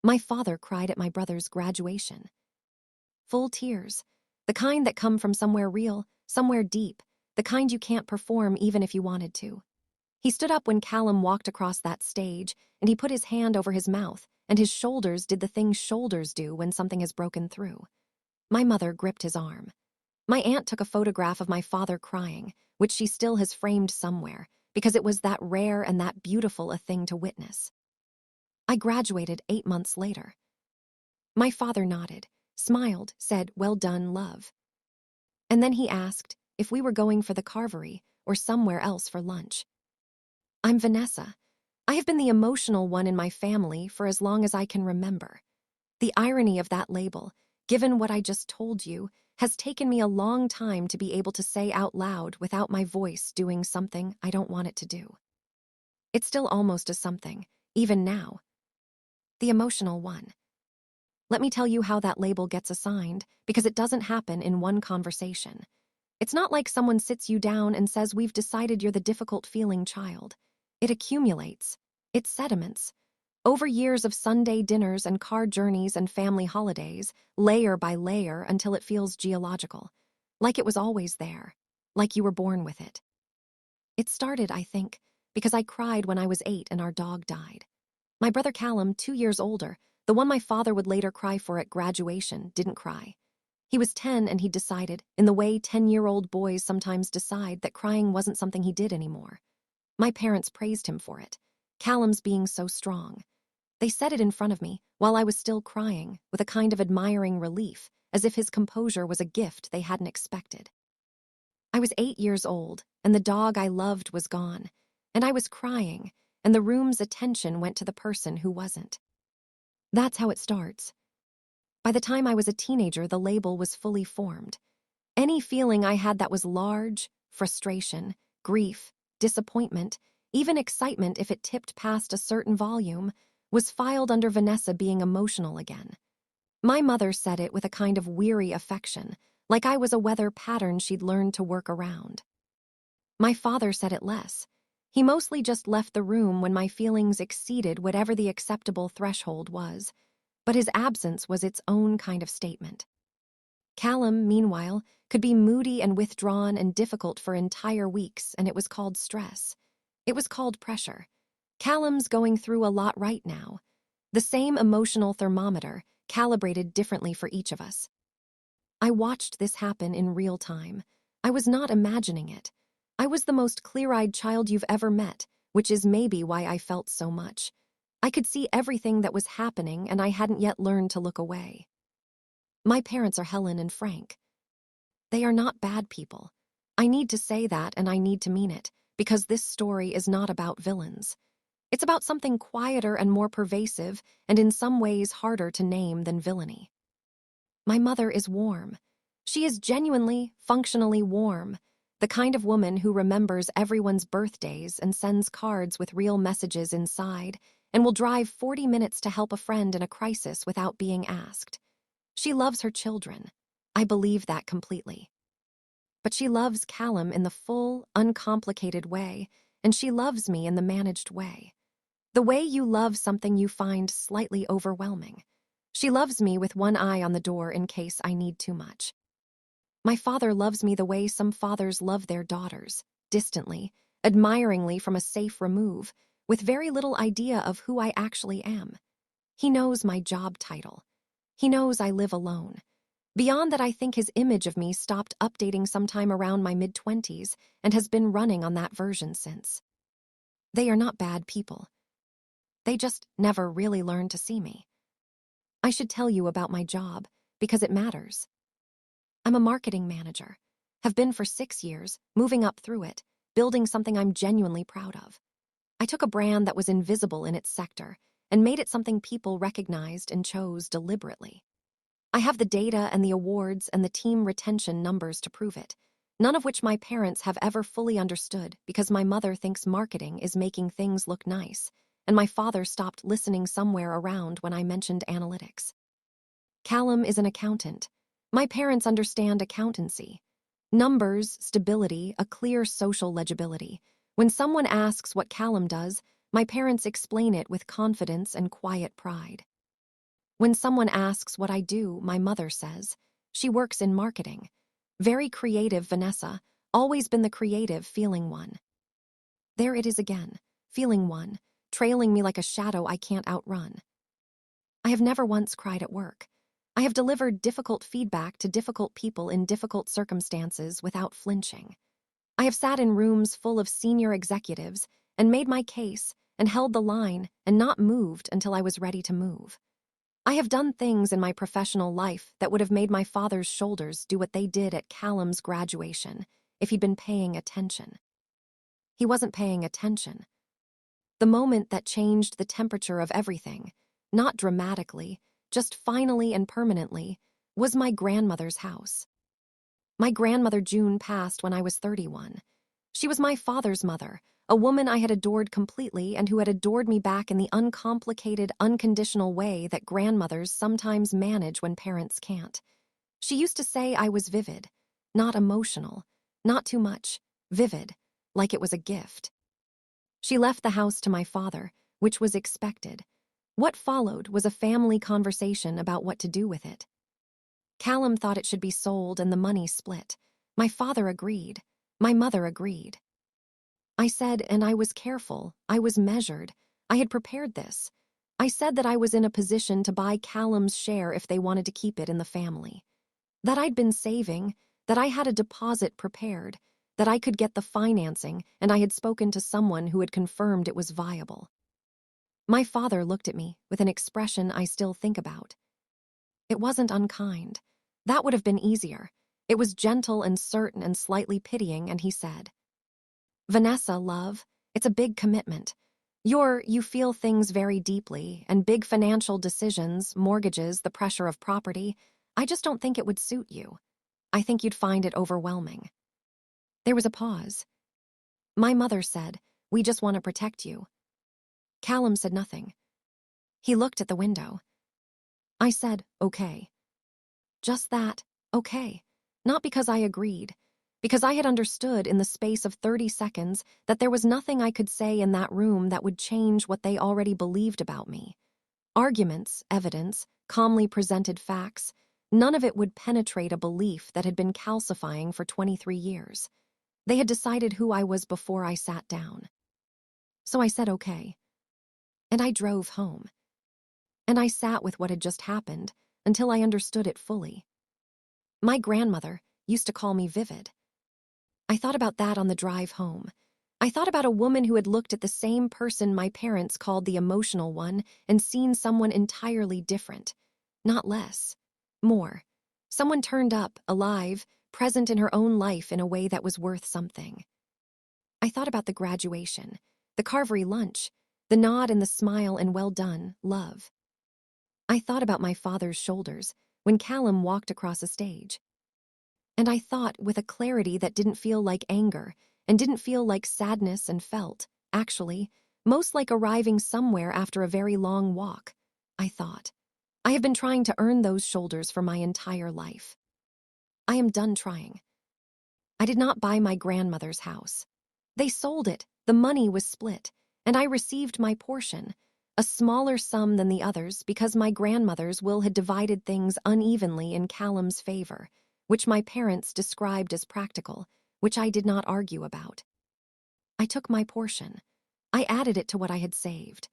My father cried at my brother's graduation. Full tears. The kind that come from somewhere real, somewhere deep, the kind you can't perform even if you wanted to. He stood up when Callum walked across that stage, and he put his hand over his mouth, and his shoulders did the thing shoulders do when something has broken through. My mother gripped his arm. My aunt took a photograph of my father crying, which she still has framed somewhere, because it was that rare and that beautiful a thing to witness. I graduated 8 months later. My father nodded, smiled, said, "Well done, love." And then he asked if we were going for the carvery or somewhere else for lunch. I'm Vanessa. I have been the emotional one in my family for as long as I can remember. The irony of that label, given what I just told you, has taken me a long time to be able to say out loud without my voice doing something I don't want it to do. It's still almost a something, even now. The emotional one. Let me tell you how that label gets assigned, because it doesn't happen in one conversation. It's not like someone sits you down and says, "We've decided you're the difficult-feeling child." It accumulates. It sediments. Over years of Sunday dinners and car journeys and family holidays, layer by layer until it feels geological. Like it was always there. Like you were born with it. It started, I think, because I cried when I was 8 and our dog died. My brother Callum, 2 years older, the one my father would later cry for at graduation, didn't cry. He was 10 and he decided, in the way 10-year-old boys sometimes decide, that crying wasn't something he did anymore. My parents praised him for it. Callum's being so strong. They said it in front of me, while I was still crying, with a kind of admiring relief, as if his composure was a gift they hadn't expected. I was 8 years old, and the dog I loved was gone, and I was crying, and the room's attention went to the person who wasn't. That's how it starts. By the time I was a teenager, the label was fully formed. Any feeling I had that was large, frustration, grief, disappointment, even excitement if it tipped past a certain volume, was filed under Vanessa being emotional again. My mother said it with a kind of weary affection, like I was a weather pattern she'd learned to work around. My father said it less. He mostly just left the room when my feelings exceeded whatever the acceptable threshold was, but his absence was its own kind of statement. Callum, meanwhile, could be moody and withdrawn and difficult for entire weeks, and it was called stress. It was called pressure. Callum's going through a lot right now. The same emotional thermometer, calibrated differently for each of us. I watched this happen in real time. I was not imagining it. I was the most clear-eyed child you've ever met, which is maybe why I felt so much. I could see everything that was happening, and I hadn't yet learned to look away. My parents are Helen and Frank. They are not bad people. I need to say that, and I need to mean it, because this story is not about villains. It's about something quieter and more pervasive, and in some ways harder to name than villainy. My mother is warm. She is genuinely, functionally warm, the kind of woman who remembers everyone's birthdays and sends cards with real messages inside, and will drive 40 minutes to help a friend in a crisis without being asked. She loves her children. I believe that completely. But she loves Callum in the full, uncomplicated way, and she loves me in the managed way. The way you love something you find slightly overwhelming. She loves me with one eye on the door in case I need too much. My father loves me the way some fathers love their daughters, distantly, admiringly from a safe remove, with very little idea of who I actually am. He knows my job title. He knows I live alone. Beyond that, I think his image of me stopped updating sometime around my mid-20s and has been running on that version since. They are not bad people. They just never really learned to see me. I should tell you about my job, because it matters. I'm a marketing manager. Have been for 6 years, moving up through it, building something I'm genuinely proud of. I took a brand that was invisible in its sector and made it something people recognized and chose deliberately. I have the data and the awards and the team retention numbers to prove it, none of which my parents have ever fully understood because my mother thinks marketing is making things look nice, and my father stopped listening somewhere around when I mentioned analytics. Callum is an accountant. My parents understand accountancy. Numbers, stability, a clear social legibility. When someone asks what Callum does, my parents explain it with confidence and quiet pride. When someone asks what I do, my mother says, she works in marketing. Very creative, Vanessa, always been the creative, feeling one. There it is again, feeling one, trailing me like a shadow I can't outrun. I have never once cried at work. I have delivered difficult feedback to difficult people in difficult circumstances without flinching. I have sat in rooms full of senior executives and made my case and held the line and not moved until I was ready to move. I have done things in my professional life that would have made my father's shoulders do what they did at Callum's graduation if he'd been paying attention. He wasn't paying attention. The moment that changed the temperature of everything, not dramatically, just finally and permanently, was my grandmother's house. My grandmother June passed when I was 31. She was my father's mother, a woman I had adored completely and who had adored me back in the uncomplicated, unconditional way that grandmothers sometimes manage when parents can't. She used to say I was vivid, not emotional, not too much, vivid, like it was a gift. She left the house to my father, which was expected. What followed was a family conversation about what to do with it. Callum thought it should be sold and the money split. My father agreed. My mother agreed. I said, and I was careful, I was measured, I had prepared this. I said that I was in a position to buy Callum's share if they wanted to keep it in the family. That I'd been saving, that I had a deposit prepared, that I could get the financing, and I had spoken to someone who had confirmed it was viable. My father looked at me with an expression I still think about. It wasn't unkind. That would have been easier. It was gentle and certain and slightly pitying, and he said, Vanessa, love, it's a big commitment. You feel things very deeply, and big financial decisions, mortgages, the pressure of property. I just don't think it would suit you. I think you'd find it overwhelming. There was a pause. My mother said, we just want to protect you. Callum said nothing. He looked at the window. I said, okay. Just that, okay. Not because I agreed, because I had understood in the space of 30 seconds that there was nothing I could say in that room that would change what they already believed about me. Arguments, evidence, calmly presented facts, none of it would penetrate a belief that had been calcifying for 23 years. They had decided who I was before I sat down. So I said okay. And I drove home. And I sat with what had just happened until I understood it fully. My grandmother used to call me vivid. I thought about that on the drive home. I thought about a woman who had looked at the same person my parents called the emotional one and seen someone entirely different. Not less. More. Someone turned up, alive, present in her own life in a way that was worth something. I thought about the graduation, the carvery lunch, the nod and the smile and well done, love. I thought about my father's shoulders when Callum walked across a stage. And I thought with a clarity that didn't feel like anger and didn't feel like sadness and felt, actually, most like arriving somewhere after a very long walk. I thought, I have been trying to earn those shoulders for my entire life. I am done trying. I did not buy my grandmother's house. They sold it, the money was split, and I received my portion, a smaller sum than the others because my grandmother's will had divided things unevenly in Callum's favor, which my parents described as practical, which I did not argue about. I took my portion. I added it to what I had saved.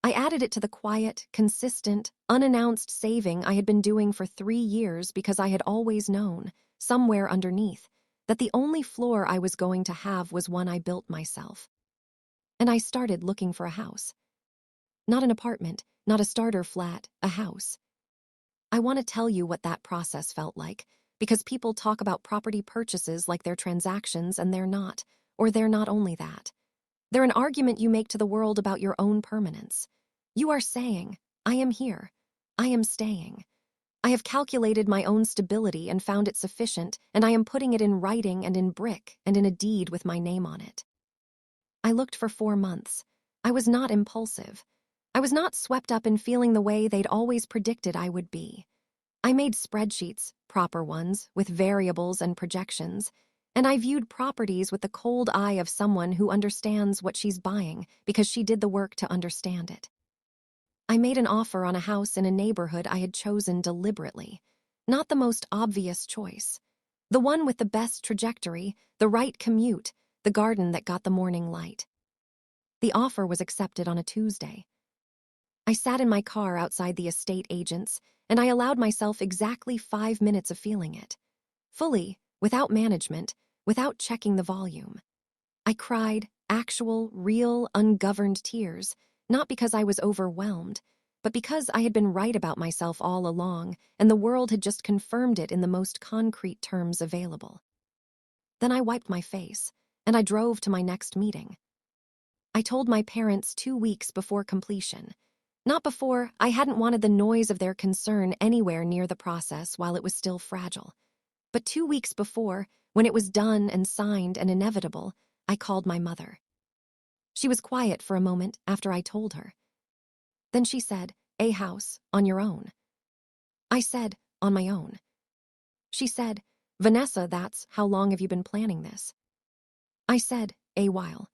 I added it to the quiet, consistent, unannounced saving I had been doing for 3 years because I had always known, somewhere underneath, that the only floor I was going to have was one I built myself. And I started looking for a house. Not an apartment, not a starter flat, a house. I want to tell you what that process felt like, because people talk about property purchases like they're transactions and they're not, or they're not only that. They're an argument you make to the world about your own permanence. You are saying, I am here. I am staying. I have calculated my own stability and found it sufficient, and I am putting it in writing and in brick and in a deed with my name on it. I looked for 4 months. I was not impulsive. I was not swept up in feeling the way they'd always predicted I would be. I made spreadsheets, proper ones, with variables and projections, and I viewed properties with the cold eye of someone who understands what she's buying because she did the work to understand it. I made an offer on a house in a neighborhood I had chosen deliberately. Not the most obvious choice. The one with the best trajectory, the right commute, the garden that got the morning light. The offer was accepted on a Tuesday. I sat in my car outside the estate agent's, and I allowed myself exactly 5 minutes of feeling it. Fully, without management, without checking the volume. I cried actual, real, ungoverned tears, not because I was overwhelmed, but because I had been right about myself all along, and the world had just confirmed it in the most concrete terms available. Then I wiped my face, and I drove to my next meeting. I told my parents 2 weeks before completion. Not before, I hadn't wanted the noise of their concern anywhere near the process while it was still fragile. But 2 weeks before, when it was done and signed and inevitable, I called my mother. She was quiet for a moment after I told her. Then she said, "A house, on your own." I said, "On my own." She said, "Vanessa, that's how long have you been planning this?" I said, "A while."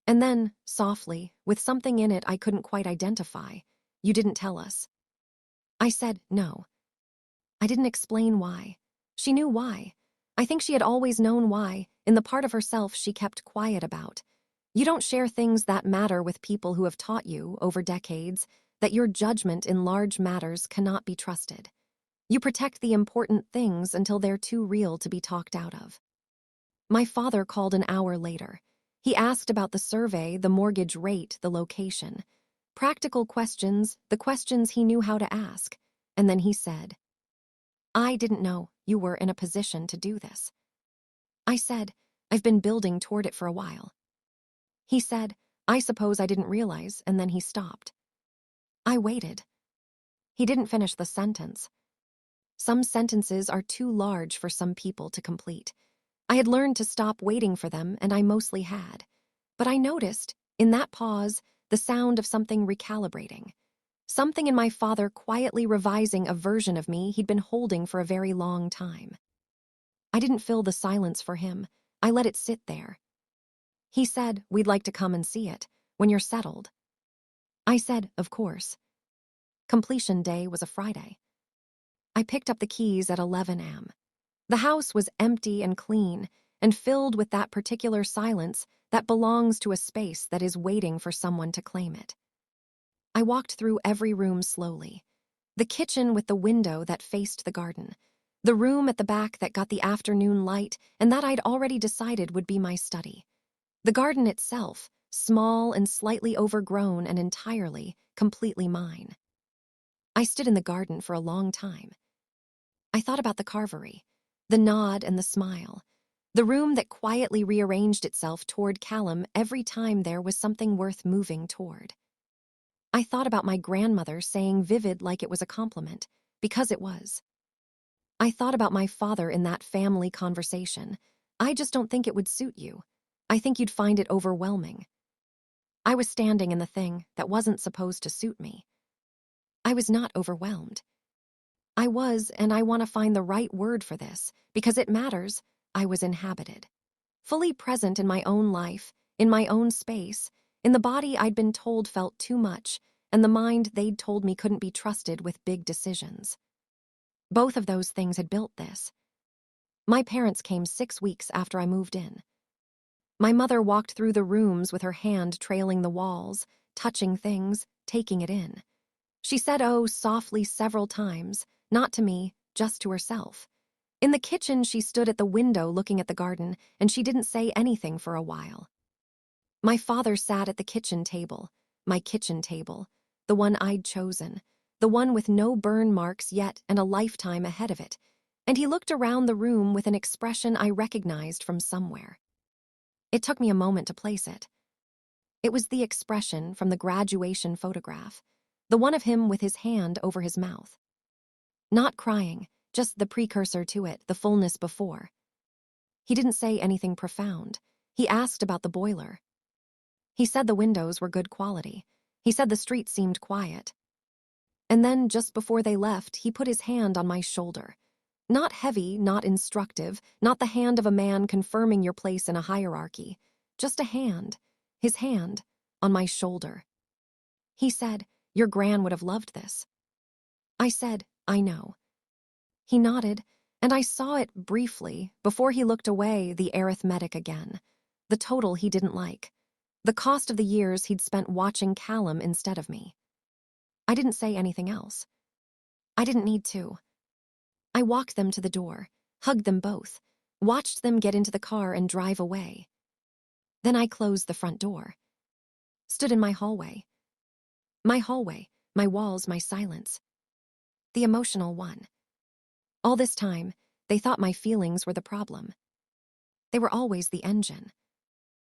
And then, softly, with something in it I couldn't quite identify, "You didn't tell us." I said, "No." I didn't explain why. She knew why. I think she had always known why, in the part of herself she kept quiet about. You don't share things that matter with people who have taught you, over decades, that your judgment in large matters cannot be trusted. You protect the important things until they're too real to be talked out of. My father called an hour later. He asked about the survey, the mortgage rate, the location. Practical questions, the questions he knew how to ask. And then he said, "I didn't know you were in a position to do this." I said, "I've been building toward it for a while." He said, "I suppose I didn't realize," and then he stopped. I waited. He didn't finish the sentence. Some sentences are too large for some people to complete. I had learned to stop waiting for them, and I mostly had. But I noticed, in that pause, the sound of something recalibrating. Something in my father quietly revising a version of me he'd been holding for a very long time. I didn't fill the silence for him. I let it sit there. He said, "We'd like to come and see it, when you're settled." I said, "Of course." Completion day was a Friday. I picked up the keys at 11 a.m. The house was empty and clean, and filled with that particular silence that belongs to a space that is waiting for someone to claim it. I walked through every room slowly. The kitchen with the window that faced the garden. The room at the back that got the afternoon light and that I'd already decided would be my study. The garden itself, small and slightly overgrown and entirely, completely mine. I stood in the garden for a long time. I thought about the carvery, the nod and the smile, the room that quietly rearranged itself toward Callum every time there was something worth moving toward. I thought about my grandmother saying vivid like it was a compliment, because it was. I thought about my father in that family conversation. "I just don't think it would suit you. I think you'd find it overwhelming." I was standing in the thing that wasn't supposed to suit me. I was not overwhelmed. I was, and I want to find the right word for this, because it matters, I was inhabited. Fully present in my own life, in my own space, in the body I'd been told felt too much, and the mind they'd told me couldn't be trusted with big decisions. Both of those things had built this. My parents came 6 weeks after I moved in. My mother walked through the rooms with her hand trailing the walls, touching things, taking it in. She said "oh" softly several times, not to me, just to herself. In the kitchen, she stood at the window looking at the garden, and she didn't say anything for a while. My father sat at the kitchen table, my kitchen table, the one I'd chosen, the one with no burn marks yet and a lifetime ahead of it, and he looked around the room with an expression I recognized from somewhere. It took me a moment to place it. It was the expression from the graduation photograph, the one of him with his hand over his mouth. Not crying, just the precursor to it, the fullness before. He didn't say anything profound. He asked about the boiler. He said the windows were good quality. He said the street seemed quiet. And then, just before they left, he put his hand on my shoulder. Not heavy, not instructive, not the hand of a man confirming your place in a hierarchy. Just a hand, his hand, on my shoulder. He said, Your gran would have loved this. I said, I know. He nodded, and I saw it briefly before he looked away, the arithmetic again. The total he didn't like. The cost of the years he'd spent watching Callum instead of me. I didn't say anything else. I didn't need to. I walked them to the door, hugged them both, watched them get into the car and drive away. Then I closed the front door. Stood in my hallway. My hallway, my walls, my silence. The emotional one. All this time, they thought my feelings were the problem. They were always the engine.